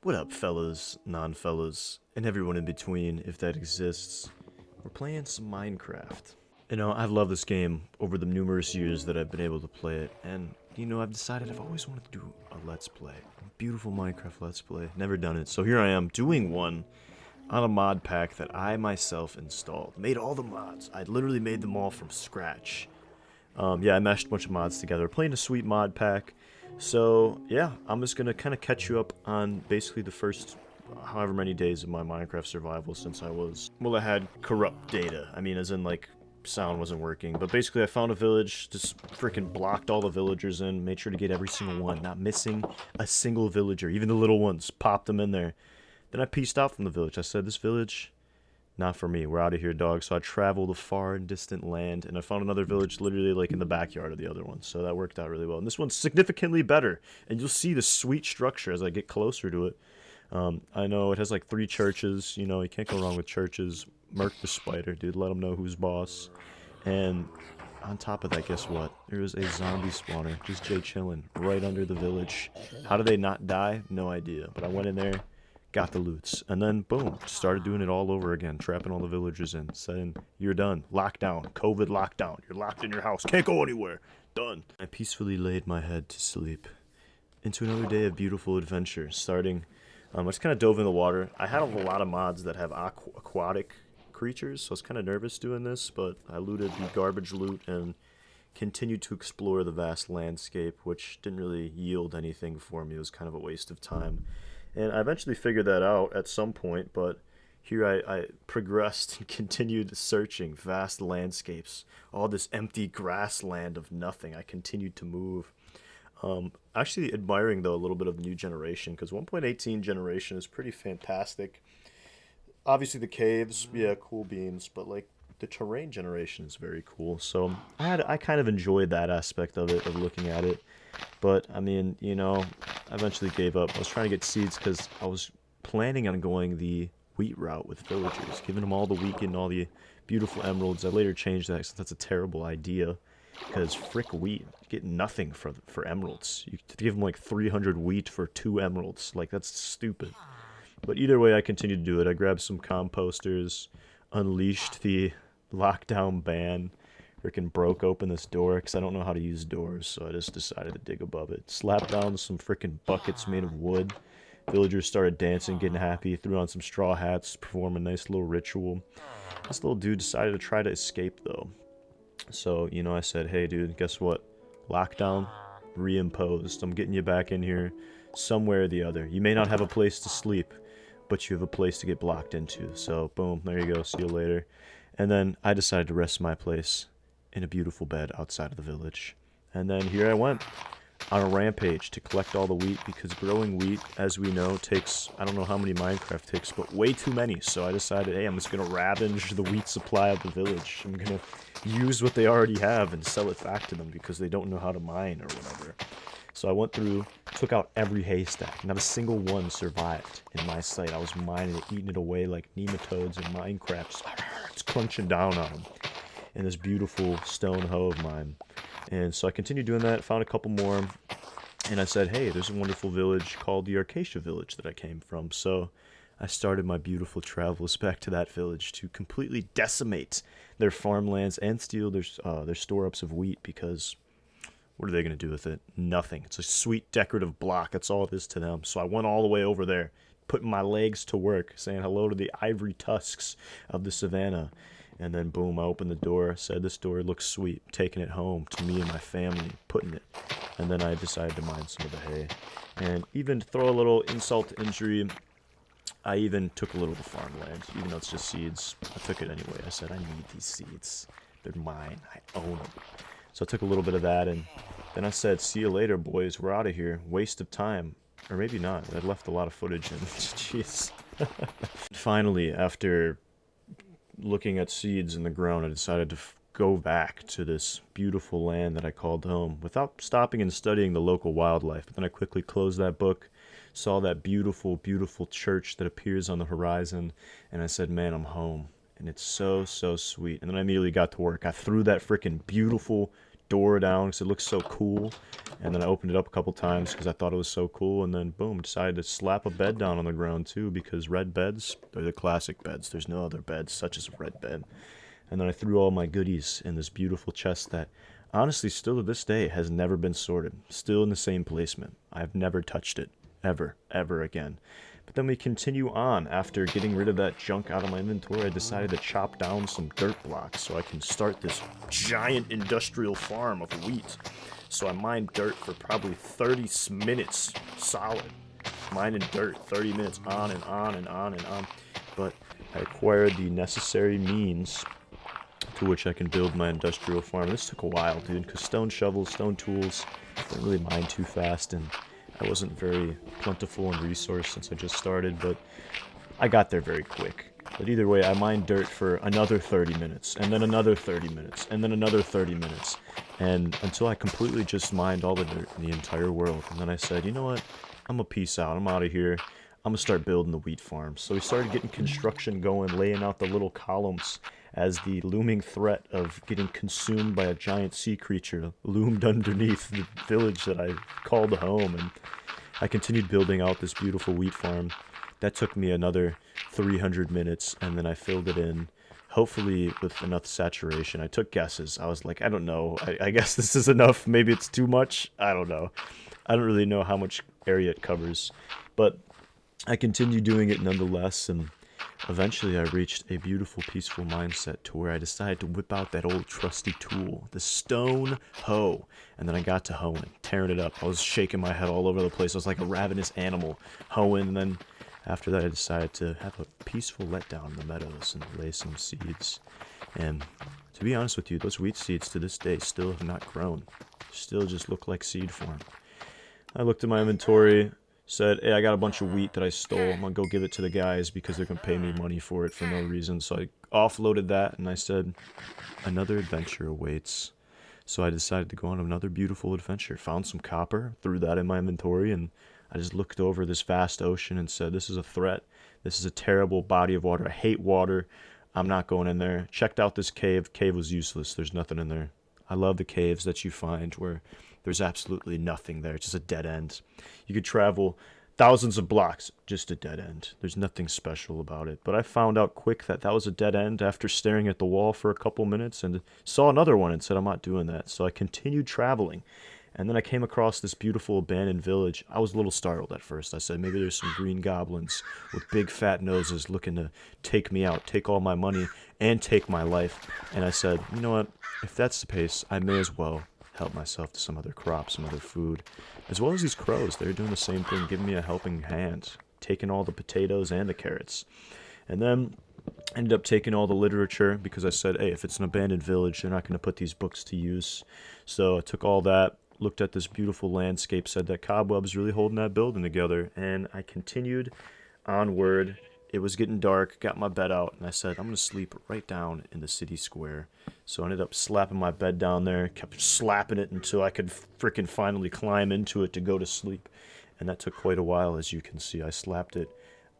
What up, fellas, non-fellas, and everyone in between, if that exists? We're playing some Minecraft. I've loved this game over the numerous years that I've been able to play it, and, I've decided I've always wanted to do a Let's Play. A beautiful Minecraft Let's Play. Never done it, so here I am, doing one on a mod pack that I myself installed. Made all the mods. I literally made them all from scratch. Yeah, I mashed a bunch of mods together. Playing a sweet mod pack. So, yeah, I'm just going to kind of catch you up on basically the first however many days of my Minecraft survival since I had corrupt data. I mean, as in, like, sound wasn't working. But basically, I found a village, just freaking blocked all the villagers in, made sure to get every single one, not missing a single villager, even the little ones, popped them in there. Then I pieced out from the village. I said, this village, not for me. We're out of here, dog. So I traveled a far and distant land, and I found another village literally like in the backyard of the other one. So that worked out really well. And this one's significantly better, and you'll see the sweet structure as I get closer to it. I know it has like 3 churches. You can't go wrong with churches. Murk the spider, dude. Let him know who's boss. And on top of that, guess what? There was a zombie spawner, just Jay chilling right under the village. How did they not die? No idea. But I went in there, got the loots, and then boom, started doing it all over again, trapping all the villagers in, saying, you're done, lockdown, COVID lockdown, you're locked in your house, can't go anywhere, done. I peacefully laid my head to sleep, into another day of beautiful adventure, starting, I just kind of dove in the water. I had a lot of mods that have aquatic creatures, so I was kind of nervous doing this, but I looted the garbage loot and continued to explore the vast landscape, which didn't really yield anything for me. It was kind of a waste of time. And I eventually figured that out at some point, but here I progressed and continued searching vast landscapes, all this empty grassland of nothing. I continued to move. Actually admiring, though, a little bit of the new generation, because 1.18 generation is pretty fantastic. Obviously the caves, yeah, cool beams, but like the terrain generation is very cool. So I kind of enjoyed that aspect of it, of looking at it. But I mean, I eventually gave up. I was trying to get seeds because I was planning on going the wheat route with villagers, giving them all the wheat and all the beautiful emeralds. I later changed that because that's a terrible idea. Because frick wheat, you get nothing for emeralds. You give them like 300 wheat for 2 emeralds. Like, that's stupid. But either way, I continued to do it. I grabbed some composters, unleashed the lockdown ban, freaking broke open this door because I don't know how to use doors, so I just decided to dig above it. Slapped down some freaking buckets made of wood. Villagers started dancing, getting happy, threw on some straw hats, perform a nice little ritual. This little dude decided to try to escape, though. So, I said, hey, dude, guess what? Lockdown reimposed. I'm getting you back in here somewhere or the other. You may not have a place to sleep, but you have a place to get blocked into. So, boom, there you go. See you later. And then I decided to rest my place in a beautiful bed outside of the village. And then here I went on a rampage to collect all the wheat, because growing wheat, as we know, takes, I don't know how many Minecraft takes, but way too many. So I decided, hey, I'm just going to ravage the wheat supply of the village. I'm going to use what they already have and sell it back to them because they don't know how to mine or whatever. So I went through, took out every haystack. Not a single one survived in my sight. I was mining it, eating it away like nematodes in Minecraft. It's crunching down on them in this beautiful stone hoe of mine. And so I continued doing that, found a couple more, and I said, hey, there's a wonderful village called the Arcacia Village that I came from. So I started my beautiful travels back to that village to completely decimate their farmlands and steal their store-ups of wheat, because what are they going to do with it? Nothing. It's a sweet decorative block. That's all it is to them. So I went all the way over there, putting my legs to work, saying hello to the ivory tusks of the savannah. And then, boom, I opened the door, said, this door looks sweet, taking it home to me and my family, putting it. And then I decided to mine some of the hay. And even to throw a little insult to injury, I even took a little of the farmland, even though it's just seeds. I took it anyway. I said, I need these seeds. They're mine. I own them. So I took a little bit of that, and then I said, see you later, boys. We're out of here. Waste of time. Or maybe not. I left a lot of footage in. Jeez. Finally, after looking at seeds in the ground, I decided to go back to this beautiful land that I called home without stopping and studying the local wildlife. But then I quickly closed that book, saw that beautiful, beautiful church that appears on the horizon, and I said, man, I'm home. And it's so, so sweet. And then I immediately got to work. I threw that freaking beautiful door down because it looks so cool. And then I opened it up a couple times because I thought it was so cool. And then, boom, decided to slap a bed down on the ground, too, because red beds, they're the classic beds. There's no other beds such as a red bed. And then I threw all my goodies in this beautiful chest that, honestly, still to this day, has never been sorted. Still in the same placement. I've never touched it. Ever. Ever again. But then we continue on. After getting rid of that junk out of my inventory, I decided to chop down some dirt blocks so I can start this giant industrial farm of wheat. So I mined dirt for probably 30 minutes solid. Mining dirt, 30 minutes on and on and on and on. But I acquired the necessary means to which I can build my industrial farm. This took a while, dude, because stone shovels, stone tools don't really mine too fast, and I wasn't very plentiful in resource since I just started, but I got there very quick. But either way, I mined dirt for another 30 minutes, and then another 30 minutes, and then another 30 minutes, and until I completely just mined all the dirt in the entire world. And then I said, you know what, I'm gonna peace out, I'm out of here, I'm gonna start building the wheat farm. So we started getting construction going, laying out the little columns as the looming threat of getting consumed by a giant sea creature loomed underneath the village that I called home. And I continued building out this beautiful wheat farm. That took me another 300 minutes, and then I filled it in, hopefully with enough saturation. I took guesses. I was like, I don't know. I guess this is enough. Maybe it's too much. I don't know. I don't really know how much area it covers. But I continued doing it nonetheless, and eventually I reached a beautiful, peaceful mindset to where I decided to whip out that old trusty tool, the stone hoe. And then I got to hoeing, tearing it up. I was shaking my head all over the place. I was like a ravenous animal hoeing. And then after that, I decided to have a peaceful letdown in the meadows and lay some seeds. And to be honest with you, those wheat seeds to this day still have not grown. Still just look like seed form. I looked at my inventory, said, hey, I got a bunch of wheat that I stole. I'm going to go give it to the guys because they're going to pay me money for it for no reason. So I offloaded that, and I said, another adventure awaits. So I decided to go on another beautiful adventure. Found some copper, threw that in my inventory, and I just looked over this vast ocean and said, this is a threat. This is a terrible body of water. I hate water. I'm not going in there. Checked out this cave. Cave was useless. There's nothing in there. I love the caves that you find where there's absolutely nothing there. It's just a dead end. You could travel thousands of blocks, just a dead end. There's nothing special about it. But I found out quick that that was a dead end after staring at the wall for a couple minutes and saw another one and said, I'm not doing that. So I continued traveling. And then I came across this beautiful abandoned village. I was a little startled at first. I said, maybe there's some green goblins with big fat noses looking to take me out, take all my money, and take my life. And I said, you know what? If that's the case, I may as well help myself to some other crops, some other food. As well as these crows, they're doing the same thing, giving me a helping hand, taking all the potatoes and the carrots. And then ended up taking all the literature because I said, hey, if it's an abandoned village, they're not going to put these books to use. So I took all that, looked at this beautiful landscape, said that cobwebs really holding that building together, and I continued onward. It was getting dark, got my bed out, and I said, I'm going to sleep right down in the city square. So I ended up slapping my bed down there, kept slapping it until I could frickin' finally climb into it to go to sleep. And that took quite a while, as you can see. I slapped it.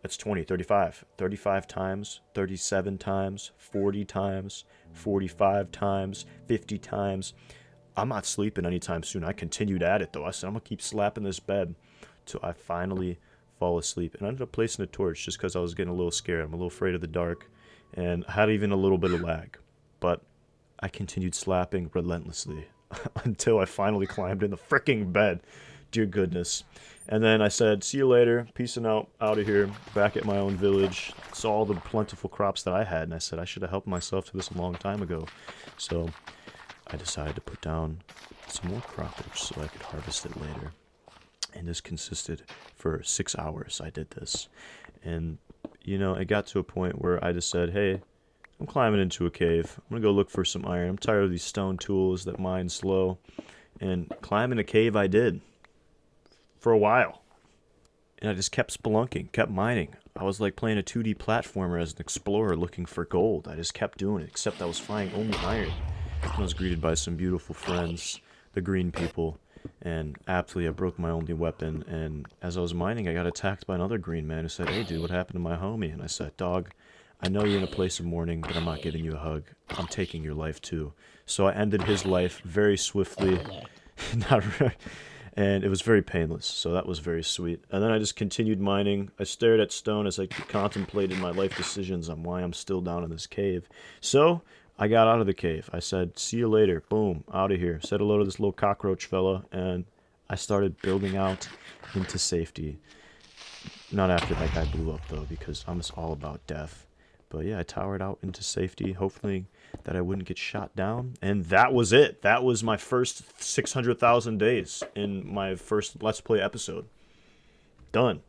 That's 20, 35. 35 times, 37 times, 40 times, 45 times, 50 times. I'm not sleeping anytime soon. I continued at it, though. I said, I'm going to keep slapping this bed till I finally fall asleep. And I ended up placing a torch just because I was getting a little scared. I'm a little afraid of the dark. And I had even a little bit of lag. But I continued slapping relentlessly until I finally climbed in the freaking bed. Dear goodness. And then I said, see you later. Peacing out of here. Back at my own village. Saw all the plentiful crops that I had. And I said, I should have helped myself to this a long time ago. So I decided to put down some more croppage so I could harvest it later. And this consisted for 6 hours. I did this. And, you know, it got to a point where I just said, hey, I'm climbing into a cave. I'm going to go look for some iron. I'm tired of these stone tools that mine slow. And climbing a cave I did. For a while. And I just kept spelunking, kept mining. I was like playing a 2D platformer as an explorer looking for gold. I just kept doing it, except I was finding only iron. I was greeted by some beautiful friends, the green people, and aptly I broke my only weapon, and as I was mining I got attacked by another green man who said, hey dude, what happened to my homie? And I said, dog, I know you're in a place of mourning, but I'm not giving you a hug. I'm taking your life too. So I ended his life very swiftly, not re- and it was very painless. So that was very sweet. And then I just continued mining. I stared at stone as I contemplated my life decisions on why I'm still down in this cave. So I got out of the cave. I said, "See you later." Boom, out of here. Said hello to this little cockroach fella, and I started building out into safety. Not after that guy blew up, though, because I'm just all about death. But yeah, I towered out into safety, hopefully that I wouldn't get shot down. And that was it. That was my first 600,000 days in my first Let's Play episode. Done.